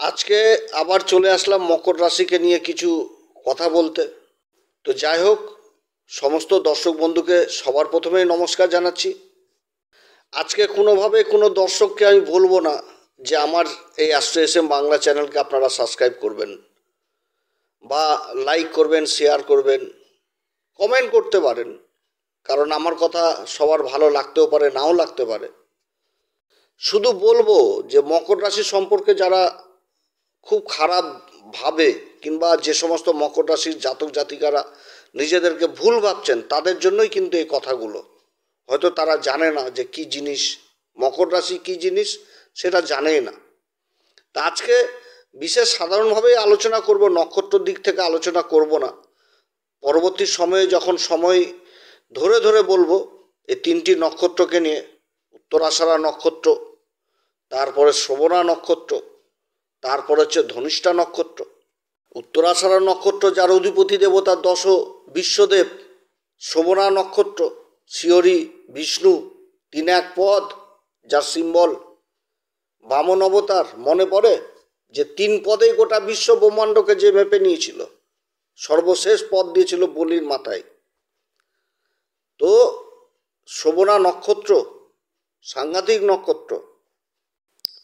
আজকে আবার চলে আসলাম মকর রাশিকে নিয়ে কিছু কথা বলতে। তো যাই হোক, সমস্ত দর্শক বন্ধুকে সবার প্রথমেই নমস্কার জানাচ্ছি। আজকে কোনোভাবে কোনো দর্শককে আমি বলবো না যে আমার এই অ্যাস্ট্রো এসএম বাংলা চ্যানেলকে আপনারা সাবস্ক্রাইব করবেন বা লাইক করবেন, শেয়ার করবেন, কমেন্ট করতে পারেন, কারণ আমার কথা সবার ভালো লাগতেও পারে, নাও লাগতে পারে। শুধু বলবো যে মকর রাশি সম্পর্কে যারা খুব খারাপ ভাবে, কিংবা যে সমস্ত মকর রাশির জাতক জাতিকারা নিজেদেরকে ভুল ভাবছেন, তাদের জন্যই কিন্তু এই কথাগুলো। হয়তো তারা জানে না যে কি জিনিস মকর রাশি, কি জিনিস সেটা জানেই না। তা আজকে বিশেষ সাধারণভাবেই আলোচনা করব, নক্ষত্রের দিক থেকে আলোচনা করব না। পরবর্তী সময়ে যখন সময় ধরে ধরে বলবো এই তিনটি নক্ষত্রকে নিয়ে, উত্তরাষাঢ়া নক্ষত্র, তারপরে শ্রবণা নক্ষত্র, তারপর হচ্ছে ধনিষ্ঠা নক্ষত্র। উত্তরাষাঢ়া নক্ষত্র যার অধিপতি দেবতা দশ বিশ্বদেব, শ্রবণা নক্ষত্র শিয়রি বিষ্ণু, তিন এক পদ যার সিম্বল বামন অবতার। মনে পড়ে যে তিন পদেই গোটা বিশ্ব ব্রহ্মাণ্ডকে যে মেপে নিয়েছিল, সর্বশেষ পদ দিয়েছিল বলির মাথায়। তো শ্রবণা নক্ষত্র সাংঘাতিক নক্ষত্র।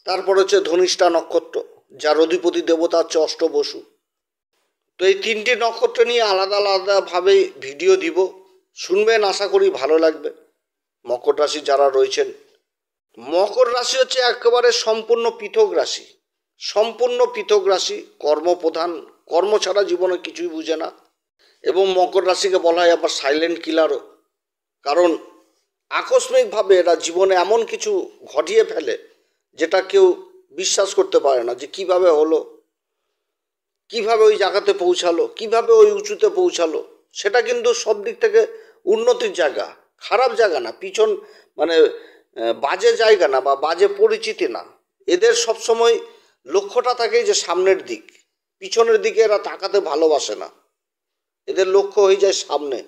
তারপর হচ্ছে ধনিষ্ঠা নক্ষত্র যার অধিপতি দেবতা হচ্ছে অষ্টবসু। তো এই তিনটি নক্ষত্র নিয়ে আলাদা আলাদাভাবে ভিডিও দিব, শুনবেন, আশা করি ভালো লাগবে। মকর রাশি যারা রয়েছেন, মকর রাশি হচ্ছে একেবারে সম্পূর্ণ পৃথক রাশি, সম্পূর্ণ পৃথক রাশি, কর্মপ্রধান, কর্ম ছাড়া জীবনে কিছুই বুঝে না। এবং মকর রাশিকে বলা হয় আবার সাইলেন্ট কিলারও, কারণ আকস্মিকভাবে এরা জীবনে এমন কিছু ঘটিয়ে ফেলে যেটা কেউ বিশ্বাস করতে পারে না যে কিভাবে হলো, কিভাবে ওই জায়গাতে পৌঁছালো, কিভাবে ওই উঁচুতে পৌঁছালো। সেটা কিন্তু সব দিক থেকে উন্নতির জায়গা, খারাপ জায়গা না, পিছন মানে বাজে জায়গা না বা বাজে পরিচিতি না। এদের সবসময় লক্ষ্যটা থাকে যে সামনের দিক, পিছনের দিকে এরা তাকাতে ভালোবাসে না, এদের লক্ষ্য হয়ে যায় সামনে।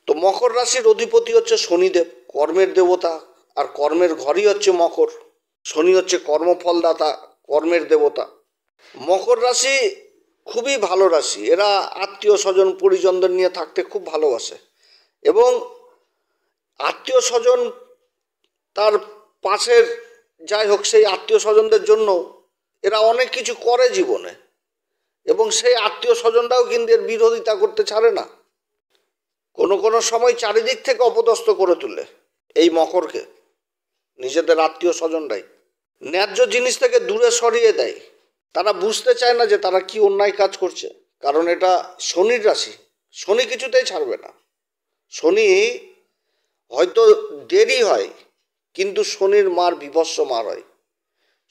তো মকর রাশির অধিপতি হচ্ছে শনিদেব, কর্মের দেবতা, আর কর্মের ঘরই হচ্ছে মকর। শনি হচ্ছে কর্মফলদাতা, কর্মের দেবতা। মকর রাশি খুবই ভালো রাশি, এরা আত্মীয় স্বজন পরিজনদের নিয়ে থাকতে খুব ভালোবাসে, এবং আত্মীয় স্বজন তার পাশের যাই হোক সেই আত্মীয় স্বজনদের জন্য এরা অনেক কিছু করে জীবনে, এবং সেই আত্মীয় স্বজনরাও কিন্তু এর বিরোধিতা করতে ছাড়ে না। কোনো কোনো সময় চারিদিক থেকে অপদস্থ করে তোলে এই মকরকে, নিজেদের আত্মীয় স্বজনরাই ন্যায্য জিনিস থেকে দূরে সরিয়ে দেয়। তারা বুঝতে চায় না যে তারা কি অন্যায় কাজ করছে, কারণ এটা শনির রাশি, শনি কিছুতেই ছাড়বে না। শনি হয়তো দেরি হয়, কিন্তু শনির মার বিভৎস মার হয়।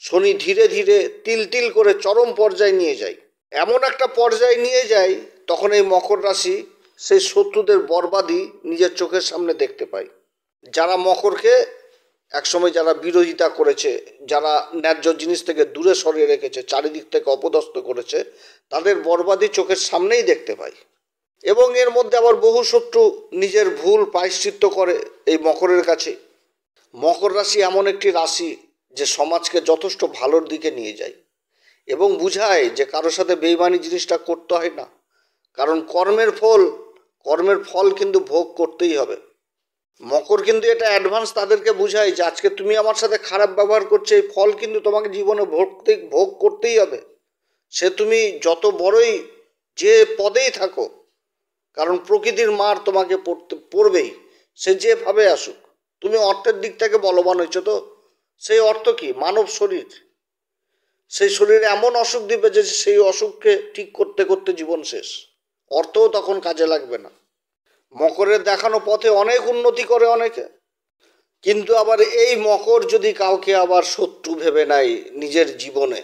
শনি ধীরে ধীরে তিল তিল করে চরম পর্যায়ে নিয়ে যায়, এমন একটা পর্যায়ে নিয়ে যায়, তখন এই মকর রাশি সেই শত্রুদের বরবাদি নিজের চোখের সামনে দেখতে পায়। যারা মকরকে একসময় যারা বিরোধিতা করেছে, যারা ন্যায্য জিনিস থেকে দূরে সরিয়ে রেখেছে, চারিদিক থেকে অপদস্থ করেছে, তাদের বরবাদি চোখের সামনেই দেখতে পায়। এবং এর মধ্যে আবার বহু শত্রু নিজের ভুল প্রায়শ্চিত্ত করে এই মকরের কাছে। মকর রাশি এমন একটি রাশি যে সমাজকে যথেষ্ট ভালোর দিকে নিয়ে যায় এবং বুঝায় যে কারোর সাথে বেইমানি জিনিসটা করতে হয় না, কারণ কর্মের ফল কিন্তু ভোগ করতেই হবে। মকর কিন্তু এটা অ্যাডভান্স তাদেরকে বুঝায় যে আজকে তুমি আমার সাথে খারাপ ব্যবহার করছো, এই ফল কিন্তু তোমাকে জীবনে ভোগ করতেই হবে, সে তুমি যত বড়ই যে পদেই থাকো, কারণ প্রকৃতির মার তোমাকে পড়বেই, সে যেভাবে আসুক। তুমি অর্থের দিক থেকে বলবান হয়েছো, তো সেই অর্থ কি? মানব শরীর। সেই শরীরে এমন অসুখ দিবে যে সেই অসুখকে ঠিক করতে করতে জীবন শেষ, অর্থও তখন কাজে লাগবে না। মকরের দেখানো পথে অনেক উন্নতি করে অনেকে, কিন্তু আবার এই মকর যদি কাউকে আবার শত্রু ভেবে নেয় নিজের জীবনে,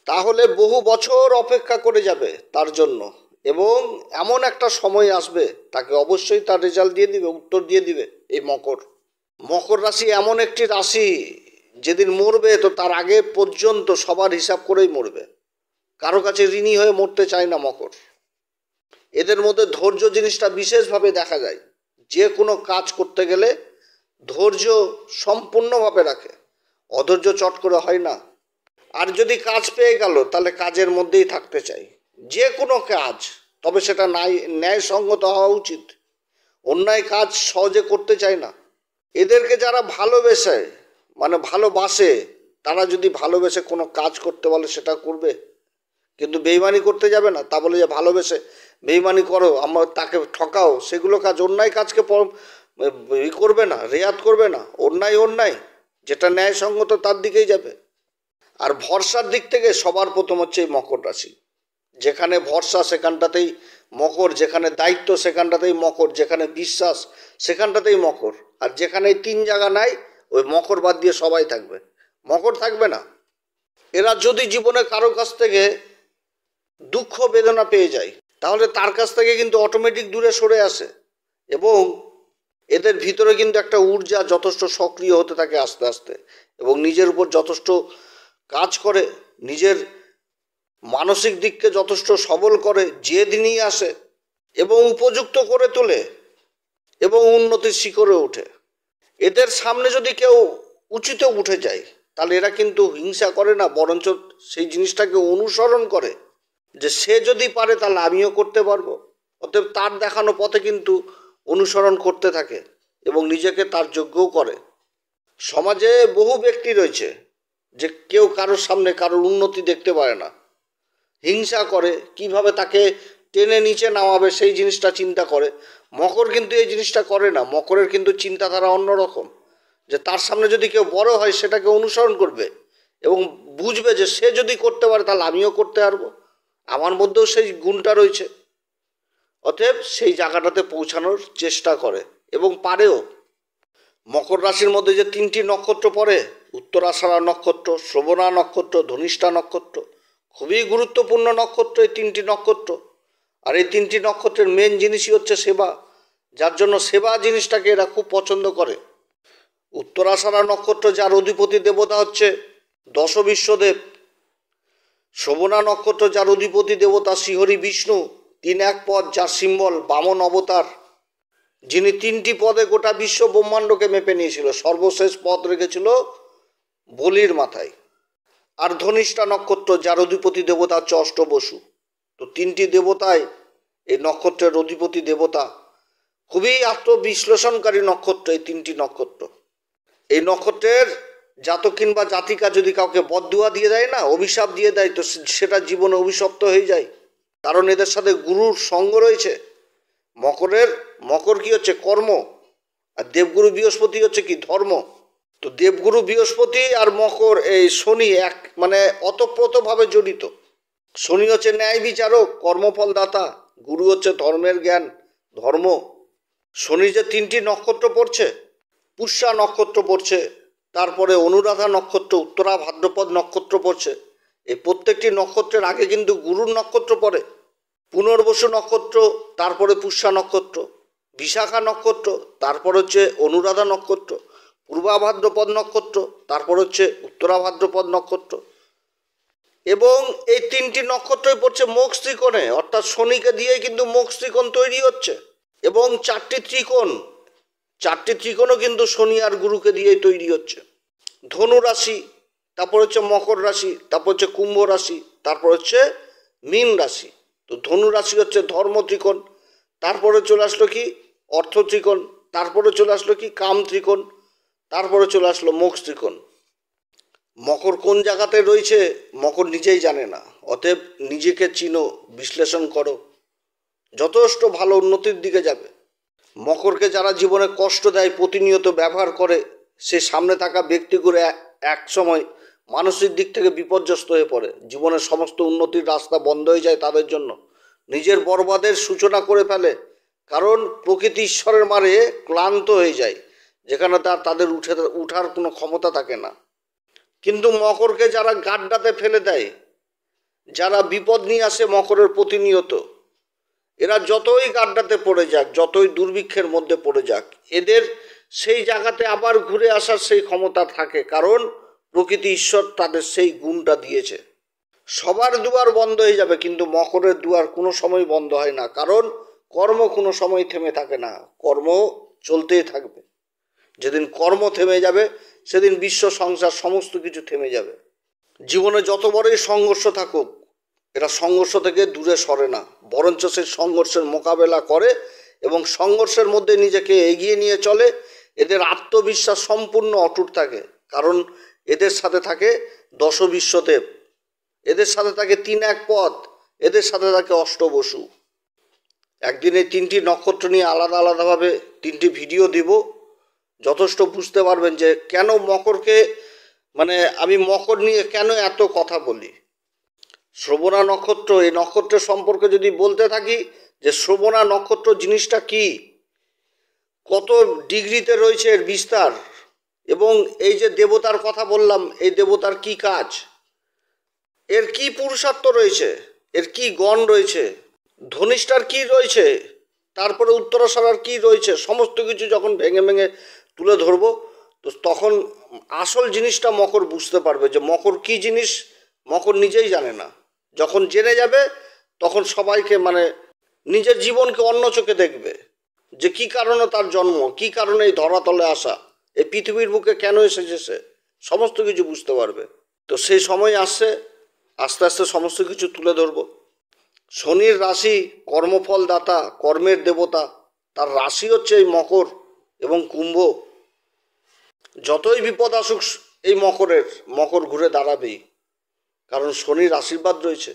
তাহলে বহু বছর অপেক্ষা করে যাবে তার জন্য, এবং এমন একটা সময় আসবে তাকে অবশ্যই তার রেজাল্ট দিয়ে দিবে, উত্তর দিয়ে দিবে এই মকর। মকর রাশি এমন একটি রাশি যেদিন মরবে তো তার আগে পর্যন্ত সবার হিসাব করেই মরবে, কারো কাছে ঋণী হয়ে মরতে চায় না মকর। এদের মধ্যে ধৈর্য জিনিসটা বিশেষভাবে দেখা যায়, যে কোনো কাজ করতে গেলে ধৈর্য সম্পূর্ণভাবে রাখে, অধৈর্য চট করে হয় না। আর যদি কাজ পেয়ে গেল তাহলে কাজের মধ্যেই থাকতে চাই, যে কোনো কাজ, তবে সেটা ন্যায়সঙ্গত হওয়া উচিত। অন্যায় কাজ সহজে করতে চায় না। এদেরকে যারা ভালোবেসে ভালোবাসে, তারা যদি ভালোবেসে কোনো কাজ করতে বলে সেটা করবে, কিন্তু বেইমানি করতে যাবে না। তা বলে যে ভালোবেসে বেইমানি করো, আমরা তাকে ঠকাও, সেগুলো কাজ, অন্যায় কাজকে করবে না, রেয়াত করবে না। অন্যায় যেটা ন্যায়সঙ্গত তার দিকেই যাবে। আর ভরসার দিক থেকে সবার প্রথম হচ্ছে এই মকর রাশি। যেখানে ভরসা সেখানটাতেই মকর, যেখানে দায়িত্ব সেখানটাতেই মকর, যেখানে বিশ্বাস সেখানটাতেই মকর। আর যেখানে তিন জায়গা নাই, ওই মকর বাদ দিয়ে সবাই থাকবে, মকর থাকবে না। এরা যদি জীবনে কারো কাছ থেকে দুঃখ বেদনা পেয়ে যায়, তাহলে তার কাছ থেকে কিন্তু অটোমেটিক দূরে সরে আসে, এবং এদের ভিতরে কিন্তু একটা ঊর্জা যথেষ্ট সক্রিয় হতে থাকে আস্তে আস্তে, এবং নিজের উপর যথেষ্ট কাজ করে, নিজের মানসিক দিককে যথেষ্ট সবল করে, যে দিনই আসে এবং উপযুক্ত করে তোলে এবং উন্নতির শিখরে ওঠে। এদের সামনে যদি কেউ উঁচুতে উঠে যায়, তাহলে এরা কিন্তু হিংসা করে না, বরঞ্চ সেই জিনিসটাকে অনুসরণ করে, যে সে যদি পারে তাহলে আমিও করতে পারবো। অতএব তার দেখানো পথে কিন্তু অনুসরণ করতে থাকে এবং নিজেকে তার যোগ্যও করে। সমাজে বহু ব্যক্তি রয়েছে যে কেউ কারোর সামনে কারোর উন্নতি দেখতে পারে না, হিংসা করে, কিভাবে তাকে টেনে নিচে নামাবে সেই জিনিসটা চিন্তা করে। মকর কিন্তু এই জিনিসটা করে না। মকরের কিন্তু চিন্তাধারা অন্যরকম, যে তার সামনে যদি কেউ বড় হয় সেটাকে অনুসরণ করবে এবং বুঝবে যে সে যদি করতে পারে তাহলে আমিও করতে পারবো, আমার মধ্যেও সেই গুণটা রয়েছে। অতএব সেই জায়গাটাতে পৌঁছানোর চেষ্টা করে এবং পারেও। মকর রাশির মধ্যে যে তিনটি নক্ষত্র পড়ে, উত্তরাষাঢ়া নক্ষত্র, শ্রবণা নক্ষত্র, ধনিষ্ঠা নক্ষত্র, খুবই গুরুত্বপূর্ণ নক্ষত্র এই তিনটি নক্ষত্র। আর এই তিনটি নক্ষত্রের মেন জিনিসই হচ্ছে সেবা, যার জন্য সেবা জিনিসটাকে এরা খুব পছন্দ করে। উত্তরাষাঢ়া নক্ষত্র, যার অধিপতি দেবতা হচ্ছে দশ বিশ্বদেব। শ্রবণা নক্ষত্র, যার অধিপতি দেবতা শ্রীহরি বিষ্ণু, তিন এক পদ, যার সিম্বল বামন অবতার, যিনি তিনটি পদে গোটা বিশ্ব ব্রহ্মাণ্ডকে মেপে নিয়েছিল, সর্বশেষ পদ রেখেছিল বলির মাথায়। আর ধনিষ্ঠা নক্ষত্র, যার অধিপতি দেবতা হচ্ছে অষ্টবসু। তো তিনটি দেবতায় এই নক্ষত্রের অধিপতি দেবতা। খুবই আত্মবিশ্লেষণকারী নক্ষত্র এই তিনটি নক্ষত্র। এই নক্ষত্রের জাতক কিংবা জাতিকা যদি কাউকে বদদুয়া দিয়ে দেয় না, অভিশাপ দিয়ে দেয়, তো সেটা জীবনে অভিশপ্ত হয়ে যায়, কারণ এদের সাথে গুরুর সঙ্গ রয়েছে। মকর কি হচ্ছে কর্ম, আর দেবগুরু বৃহস্পতি হচ্ছে কি ধর্ম। তো দেবগুরু বৃহস্পতি আর মকর, এই শনি এক অতপ্রতভাবে জড়িত। শনি হচ্ছে ন্যায় বিচারক, কর্মফলদাতা। গুরু হচ্ছে ধর্মের জ্ঞান, ধর্ম। শনি যে তিনটি নক্ষত্র পড়ছে, পুষ্যা নক্ষত্র পড়ছে, তারপরে অনুরাধা নক্ষত্র, উত্তরা ভাদ্রপদ নক্ষত্র পড়ছে। এই প্রত্যেকটি নক্ষত্রের আগে কিন্তু গুরুর নক্ষত্র পড়ে। পুনর্বসু নক্ষত্র, তারপরে পুষ্যা নক্ষত্র, বিশাখা নক্ষত্র, তারপর হচ্ছে অনুরাধা নক্ষত্র, পূর্বা ভাদ্রপদ নক্ষত্র, তারপর হচ্ছে উত্তরা ভাদ্রপদ নক্ষত্র। এবং এই তিনটি নক্ষত্রই পড়ছে মোক্ষ ত্রিকোণে, অর্থাৎ শনিকে দিয়েই কিন্তু মোক্ষ ত্রিকোণ তৈরি হচ্ছে। এবং চারটি ত্রিকোণও কিন্তু শনি আর গুরুকে দিয়েই তৈরি হচ্ছে। ধনু রাশি, তারপর হচ্ছে মকর রাশি, তারপর হচ্ছে কুম্ভ রাশি, তারপর হচ্ছে মীন রাশি। তো ধনু রাশি হচ্ছে ধর্ম ত্রিকোণ, তারপরে চলে আসলো কি অর্থ ত্রিকোণ, তারপরে চলে আসলো কি কাম ত্রিকোণ, তারপরে চলে আসলো মোক্ষ ত্রিকোণ। মকর কোন জায়গাতে রয়েছে মকর নিজেই জানে না। অতএব নিজেকে চিনো, বিশ্লেষণ করো, যথেষ্ট ভালো উন্নতির দিকে যাবে। মকরকে যারা জীবনে কষ্ট দেয়, প্রতিনিয়ত ব্যবহার করে, সে সামনে থাকা ব্যক্তিগুলো এক সময় মানসিক দিক থেকে বিপর্যস্ত হয়ে পড়ে। জীবনের সমস্ত উন্নতির রাস্তা বন্ধ হয়ে যায় তাদের জন্য, নিজের বরবাদের সূচনা করে ফেলে, কারণ প্রকৃতি ঈশ্বরের মারে ক্লান্ত হয়ে যায়, যেখানে তাদের উঠার কোনো ক্ষমতা থাকে না। কিন্তু মকরকে যারা গাড্ডাতে ফেলে দেয়, যারা বিপদ নিয়ে আসে মকরের প্রতিনিয়ত, এরা যতই গাড্ডাতে পড়ে যাক, যতই দুর্ভিক্ষের মধ্যে পড়ে যাক, এদের সেই জায়গাতে আবার ঘুরে আসার সেই ক্ষমতা থাকে, কারণ প্রকৃতি ঈশ্বর তাদের সেই গুণটা দিয়েছে। সবার দুয়ার বন্ধ হয়ে যাবে, কিন্তু মকরের দুয়ার কোনো সময় বন্ধ হয় না, কারণ কর্ম কোনো সময় থেমে থাকে না, কর্ম চলতেই থাকবে। যেদিন কর্ম থেমে যাবে সেদিন বিশ্ব সংসার সমস্ত কিছু থেমে যাবে। জীবনে যত বড়ই সংঘর্ষ থাকুক, এরা সংঘর্ষ থেকে দূরে সরে না, বরঞ্চ সেই সংঘর্ষের মোকাবেলা করে এবং সংঘর্ষের মধ্যে নিজেকে এগিয়ে নিয়ে চলে। এদের আত্মবিশ্বাস সম্পূর্ণ অটুট থাকে, কারণ এদের সাথে থাকে দশ বিশ্বদেব, এদের সাথে থাকে তিন এক পদ, এদের সাথে থাকে অষ্টবসু। একদিন এই তিনটি নক্ষত্র নিয়ে আলাদা আলাদাভাবে তিনটি ভিডিও দিব, যথেষ্ট বুঝতে পারবেন যে কেন মকরকে, মানে আমি মকর নিয়ে কেন এত কথা বলি। শ্রবণা নক্ষত্র, এই নক্ষত্রের সম্পর্কে যদি বলতে থাকি যে শ্রবণা নক্ষত্র জিনিসটা কি, কত ডিগ্রিতে রয়েছে এর বিস্তার, এবং এই যে দেবতার কথা বললাম, এই দেবতার কি কাজ, এর কি পুরুষার্থ রয়েছে, এর কি গণ রয়েছে, ধনিষ্ঠার কি রয়েছে, তারপরে উত্তরাষাঢ়ার কি রয়েছে, সমস্ত কিছু যখন ভেঙে ভেঙে তুলে ধরবো, তো তখন আসল জিনিসটা মকর বুঝতে পারবে যে মকর কি জিনিস মকর নিজেই জানে না। যখন জেনে যাবে তখন সবাইকে, মানে নিজের জীবনকে অন্য চোখে দেখবে, যে কি কারণে তার জন্ম, কি কারণে এই ধরাতলে আসা, এই পৃথিবীর বুকে কেন এসেছে, সে সমস্ত কিছু বুঝতে পারবে। তো সেই সময় আসছে, আস্তে আস্তে সমস্ত কিছু তুলে ধরব। শনির রাশি কর্মফল দাতা, কর্মের দেবতা, তার রাশি হচ্ছে এই মকর এবং কুম্ভ। যতই বিপদ আসুক এই মকর ঘুরে দাঁড়াবেই, কারণ শনির আশীর্বাদ রয়েছে।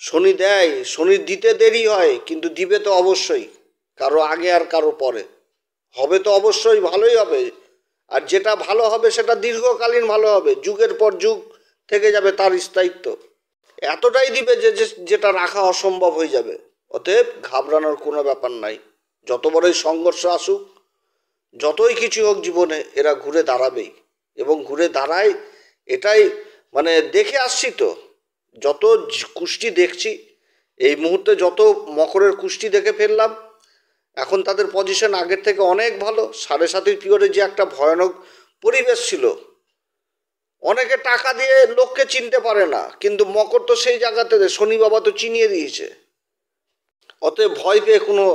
শনি দেয়, শনির দিতে দেরি হয়, কিন্তু দিবে তো অবশ্যই, কারো আগে আর কারো পরে। হবে তো অবশ্যই ভালোই হবে, আর যেটা ভালো হবে সেটা দীর্ঘকালীন ভালো হবে, যুগের পর যুগ থেকে যাবে তার স্থায়িত্ব। এতটাই দিবে যে যেটা রাখা অসম্ভব হয়ে যাবে। অতএব ঘাবড়ানোর কোনো ব্যাপার নাই। যত বড়ই সংঘর্ষ আসুক, যতই কিছু হোক জীবনে, এরা ঘুরে দাঁড়াবেই এবং ঘুরে দাঁড়ায়। এটাই মানে দেখে আসছি তো, যত কুষ্টি দেখছি এই মুহূর্তে, যত মকরের কুষ্টি দেখে ফেললাম, এখন তাদের পজিশন আগের থেকে অনেক ভালো। 7.5 পিরিয়ডে যে একটা ভয়ানক পরিবেশ ছিল, অনেকে টাকা দিয়ে লোককে চিনতে পারে না, কিন্তু মকর তো সেই জায়গাতে শনি বাবা তো চিনিয়ে দিয়েছে। অতএব ভয় পেয়ে কোনো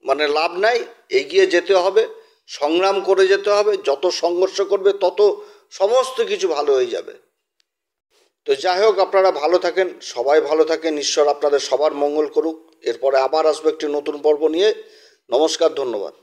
মানে লাভ নাই, এগিয়ে যেতে হবে, সংগ্রাম করে যেতে হবে। যত সংঘর্ষ করবে তত সমস্ত কিছু ভালো হয়ে যাবে। তো যাই হোক, আপনারা ভালো থাকেন, সবাই ভালো থাকেন, ঈশ্বর আপনাদের সবার মঙ্গল করুক। এরপরে আবার আসবো একটি নতুন পর্ব নিয়ে। নমস্কার, ধন্যবাদ।